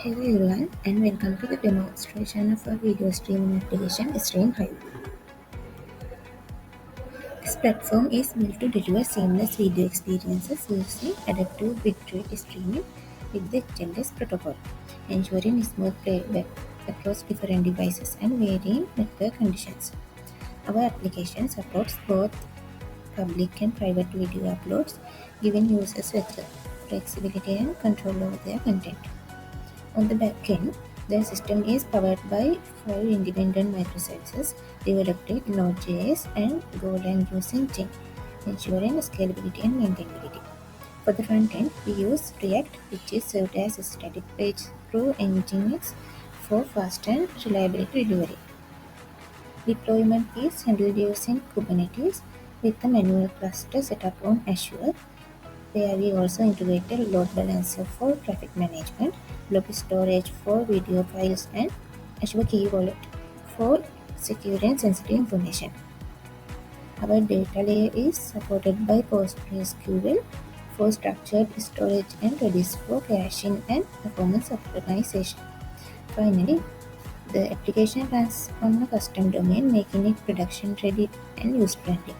Hello everyone and welcome to the demonstration of our video streaming application StreamHive. This platform is built to deliver seamless video experiences using adaptive bitrate streaming with the HLS protocol, ensuring smooth playback across different devices and varying network conditions. Our application supports both public and private video uploads, giving users flexibility and control over their content. On the back end, the system is powered by 5 independent microservices developed in Node.js and Golang using Nginx, ensuring scalability and maintainability. For the front end, we use React, which is served as a static page through Nginx for fast and reliability delivery. Deployment is handled using Kubernetes with a manual cluster set up on Azure, where we also integrated load balancer for traffic management, blob storage for video files, and Azure Key Vault for secure and sensitive information. Our data layer is supported by PostgreSQL for structured storage and Redis for caching and performance optimization. Finally, the application runs on a custom domain, making it production ready and user friendly.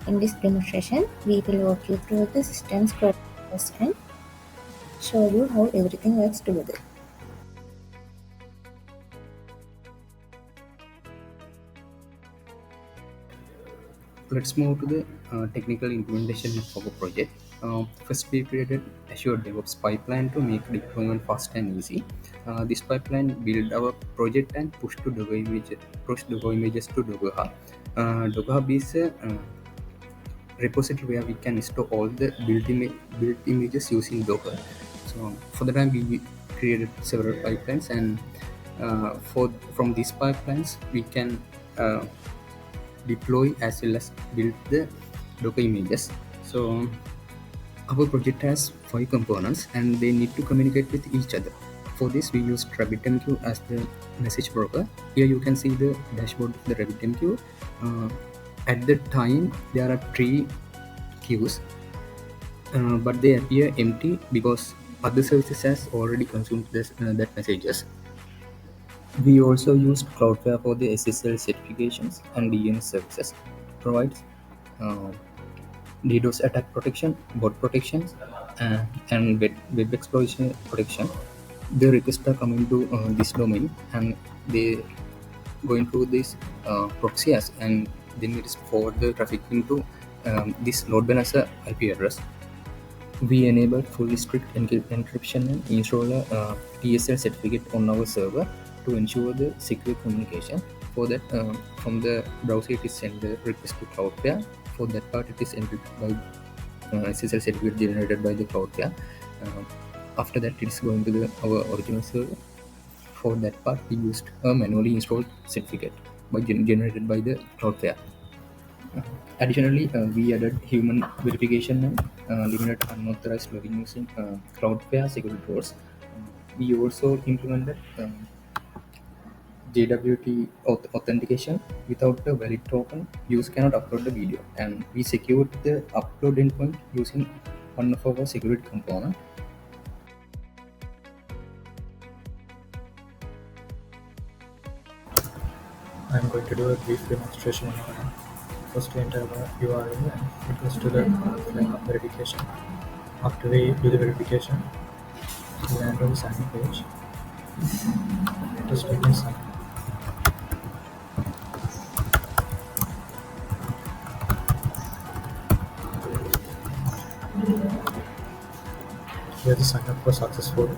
In this demonstration, we will walk you through the system's process and show you how everything works together. Let's move to the technical implementation of our project. First, we created Azure DevOps pipeline to make deployment fast and easy. This pipeline build our project and push Docker images to Docker Hub. Docker Hub is a repository where we can store all the built images using Docker. So for the time, we created several pipelines, and from these pipelines, we can deploy as well as build the Docker images. So our project has 5 components and they need to communicate with each other. For this, we use RabbitMQ as the message broker. Here you can see the dashboard of the RabbitMQ. At the time, there are 3 queues, but they appear empty because other services has already consumed that messages. We also used Cloudflare for the SSL certifications and DNS services. It provides DDoS attack protection, bot protections, and web exploration protection. The requests are coming to this domain and they going through this proxies, and then it is forward the traffic into this load balancer IP address. We enabled fully strict encryption and install a TSL certificate on our server to ensure the secure communication. For that, from the browser it is sent the request to Cloudflare. For that part, it is encrypted by SSL certificate generated by the Cloudflare. After that, it is going to our original server. For that part, we used a manually installed certificate generated by the Cloudflare. Additionally, we added human verification and limited unauthorized login using Cloudflare security tools. We also implemented JWT authentication. Without a valid token, user cannot upload the video, and we secured the upload endpoint using one of our security component. I'm going to do a brief demonstration now. First, we enter our URL and it goes to the verification. After we do the verification, we land on the sign in page. Just click on sign. Here the sign up was successful.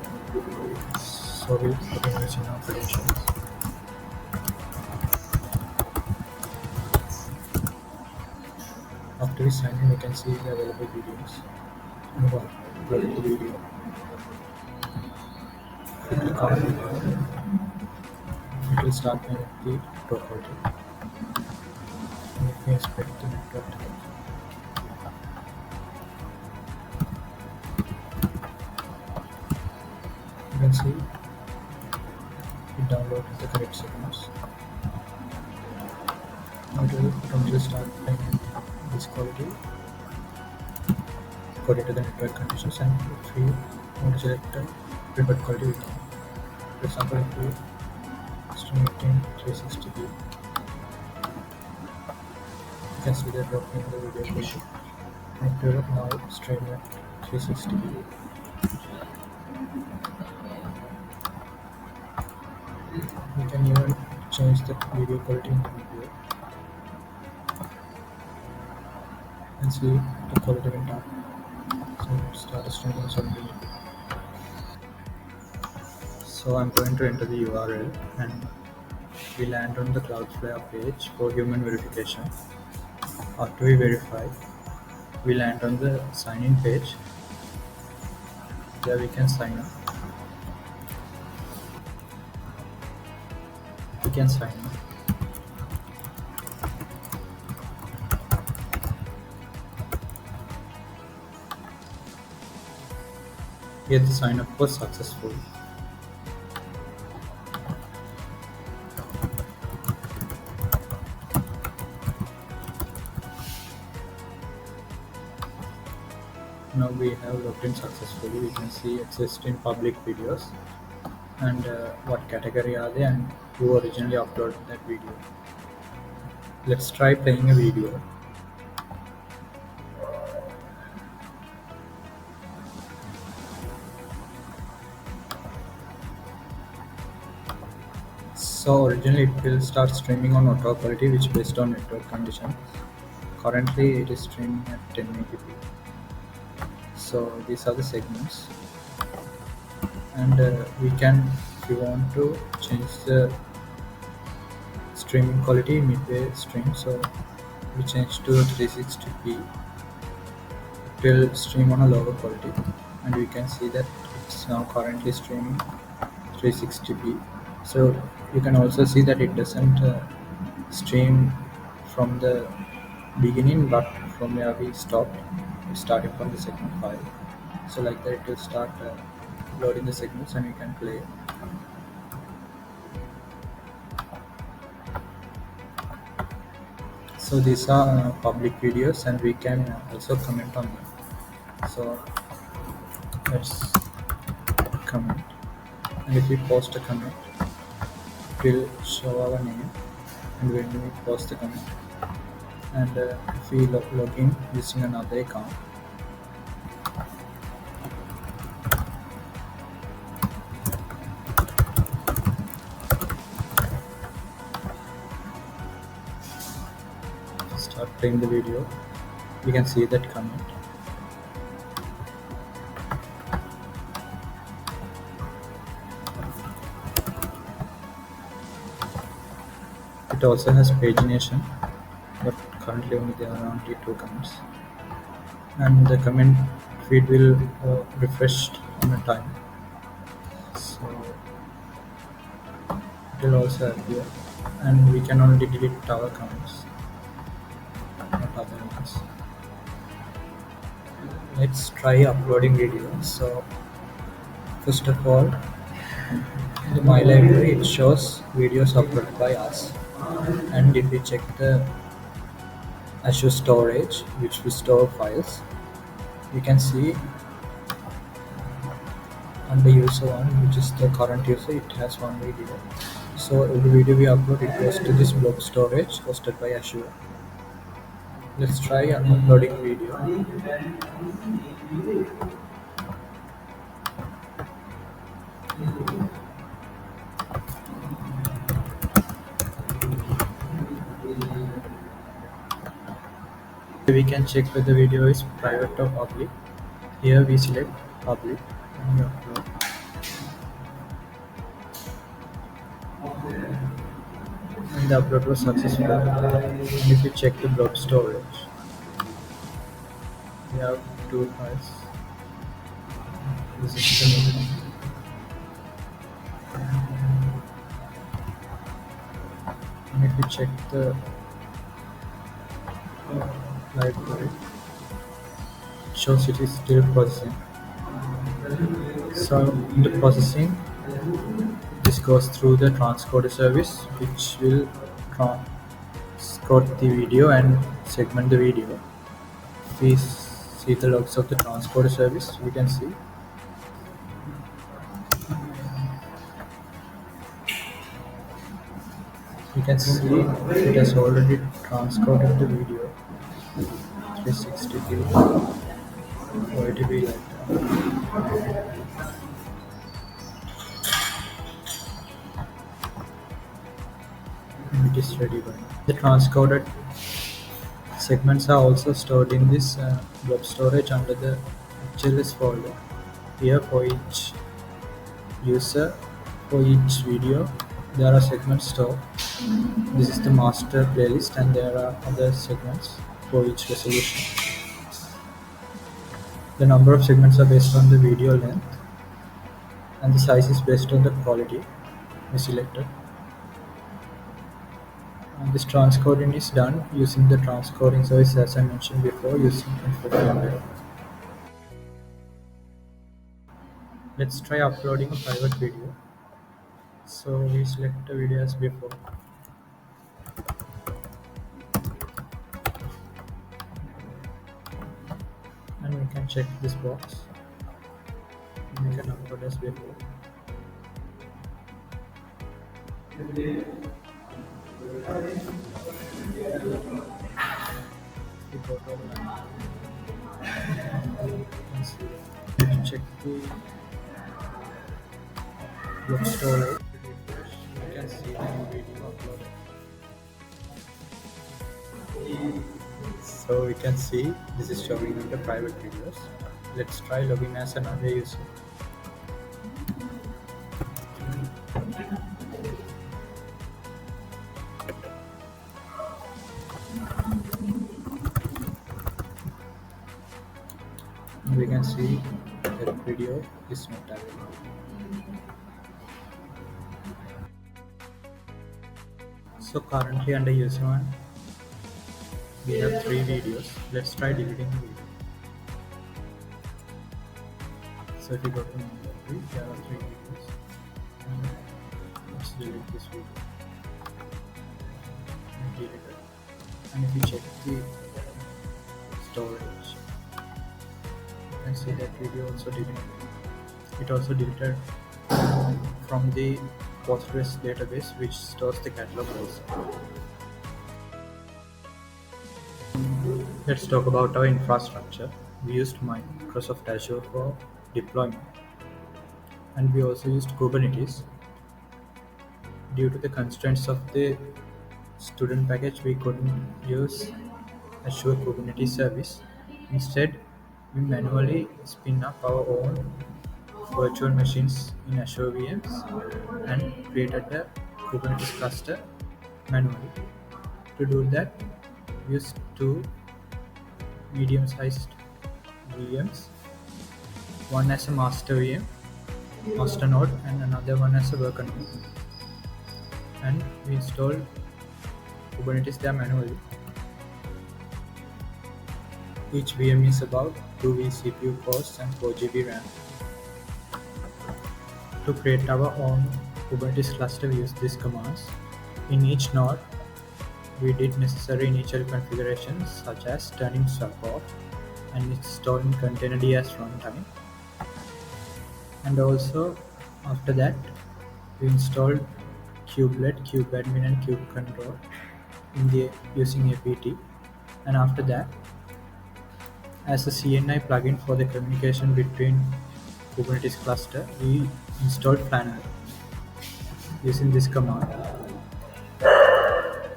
So we'll put in our credentials. After we sign in, we can see the available videos. Move on, upload the video. Click on video. It will start playing the profile. Let me inspect the network type. You can see it downloaded the correct signals. Now it will start playing this quality according to the network conditions, and if we want to select the preferred quality, we can. For example, if we stream it in 360p, you can see that dropping the video quality. And to now stream at 360p. You can even change the video quality in the video and see the quality went up. So start streaming something. So I'm going to enter the URL and we land on the Cloudflare page for human verification. After we verify, we land on the sign in page. There we can sign up. We can sign up. Here the sign up was successful. Now we have logged in successfully. We can see existing public videos and what category are they and who originally uploaded that video. Let's try playing a video. So originally it will start streaming on auto quality, which based on network conditions. Currently it is streaming at 1080p. So these are the segments, and we can, if you want to, change the streaming quality midway stream. So we change to 360p. It will stream on a lower quality, and we can see that it's now currently streaming 360p. So you can also see that it doesn't stream from the beginning, but from where we stopped, starting from the segment 5. So like that it will start loading the segments and we can play. So these are public videos and we can also comment on them. So let's comment, and if we post a comment, it will show our name and when we post the comment. And if we log in using another account, start playing the video, we can see that comment. It also has pagination, but currently only there are only 2 comments, and the comment feed will refresh on a time, so it will also appear, and we can only delete our comments, not other ones. Let's try uploading videos. So first of all, in my library it shows videos uploaded by us, and if we check the Azure storage, which we store files, you can see under user 1, which is the current user, it has 1 video. So every video we upload, it goes to this blob storage hosted by Azure. Let's try uploading video. We can check whether the video is private or public. Here we select public and we upload. And the upload was successful. And if you check the blob storage, we have 2 files. This is the middle. And if you check the library, it shows it is still processing. So in the processing, this goes through the transcoder service, which will transcode the video and segment the video. If we see the logs of the transcoder service, we can see can see it has already transcoded the video 360p. Why to be like that? It is ready by now. The transcoded segments are also stored in this blob storage under the HLS folder. Here for each user, for each video, there are segments stored. This is the master playlist and there are other segments for each resolution. The number of segments are based on the video length and the size is based on the quality we selected. And this transcoding is done using the transcoding service as I mentioned before using FFmpeg. Let's try uploading a private video. So we select the video as before. And we can check this box. And we can upload as before. We go to online. And see. We can check the blob storage. We can see the new video uploaded. So we can see this is showing under private videos. Let's try logging as another user. And we can see that video is not available. So currently under user 1, we have 3 videos. Let's try deleting the video. So if you go to number 3, there are 3 videos. And let's delete this video. And delete it. And if you check the storage, you can see that video also deleted. It also deleted from the Postgres database which stores the catalog also. Let's talk about our infrastructure. We used Microsoft Azure for deployment and we also used Kubernetes. Due to the constraints of the student package, we couldn't use Azure Kubernetes service. Instead, we manually spin up our own virtual machines in Azure VMs and created a Kubernetes cluster manually. To do that, we used 2 medium-sized VMs, one as a master VM, master node, and another one as a worker node. And we installed Kubernetes there manually. Each VM is about 2 vCPU cores and 4 GB RAM. To create our own Kubernetes cluster, we used these commands. In each node, we did necessary initial configurations such as turning swap off and installing containerd as runtime. And also after that, we installed kubelet, kubeadmin, and kubecontrol using apt. And after that, as a CNI plugin for the communication between Kubernetes cluster, we installed Flanner using this command.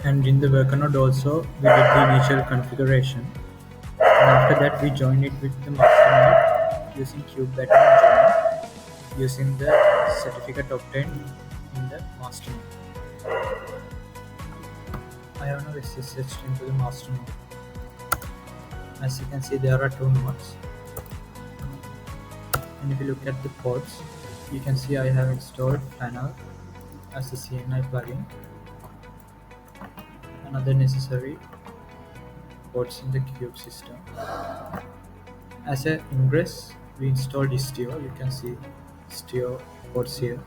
And in the worker node also, we did the initial configuration. And after that, we joined it with the master node using kubeadmin join, using the certificate obtained in the master node. I have now SSH into the master node. As you can see, there are 2 nodes. And if you look at the ports, you can see I have installed Flanner as a CNI plugin. Another necessary ports in the kube system. As an ingress, we installed Istio. You can see Istio ports here.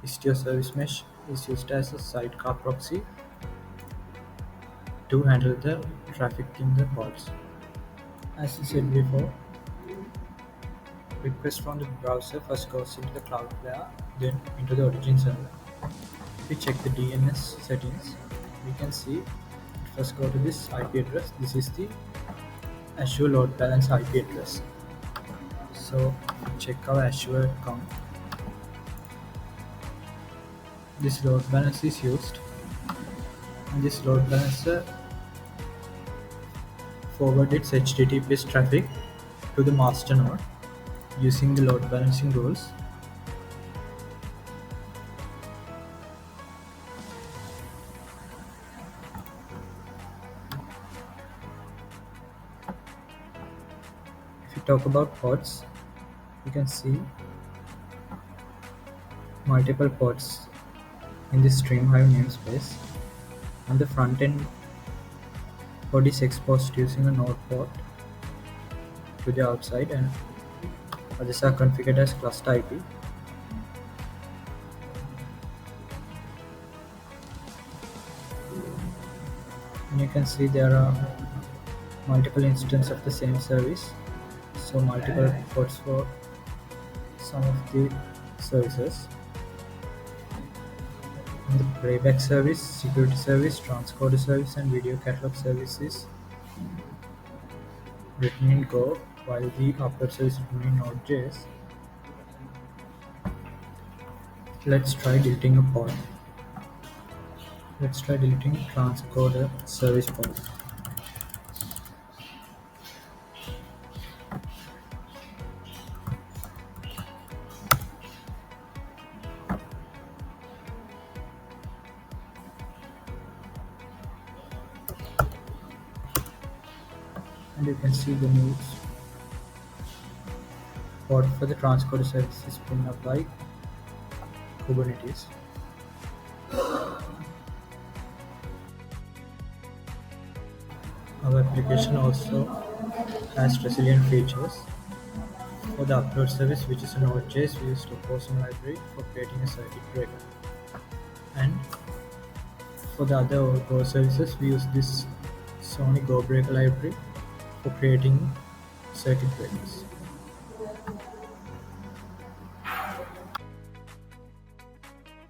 Istio service mesh is used as a sidecar proxy to handle the traffic in the pods. As I said before, request from the browser first goes into the Cloudflare, then into the origin server. If we check the DNS settings, we can see, first go to this IP address. This is the Azure load balance IP address. So check our Azure account. This load balance is used, and this load balancer forward its HTTPS traffic to the master node using the load balancing rules. If you talk about ports, you can see multiple ports in the StreamHive namespace, and the front end port is exposed using a node port to the outside, and others are configured as cluster IP. And you can see there are multiple instances of the same service, so multiple ports for some of the services. And the playback service, security service, transcoding service, and video catalog service is written in Go, while the upload service is written in Node.js. Let's try deleting a pod. Let's try deleting transcoder service pod. And you can see the new pod for the transcoder service is pinned up by Kubernetes. Our application also has resilient features. For the upload service, which is a Node.js, we use Opposum library for creating a circuit breaker. And for the other Go services, we use this Sony gobreaker library for creating circuit breakers.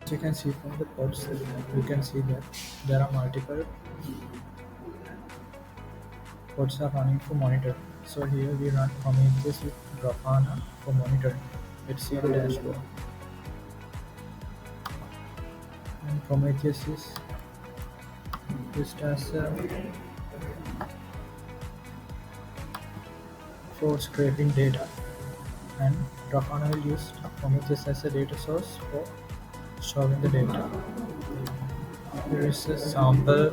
As you can see from the pods, you can see that there are multiple pods are running for monitoring. So here we run Prometheus with Grafana for monitoring. Let's see the dashboard. And Prometheus is used as for scraping data, and Grafana will use Prometheus as a data source for showing the data. Here is a sample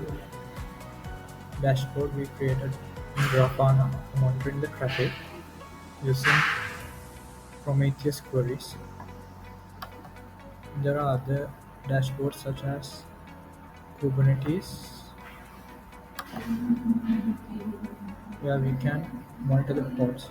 dashboard we created in Grafana for monitoring the traffic using Prometheus queries. There are other dashboards such as Kubernetes, where we can monitor the pods.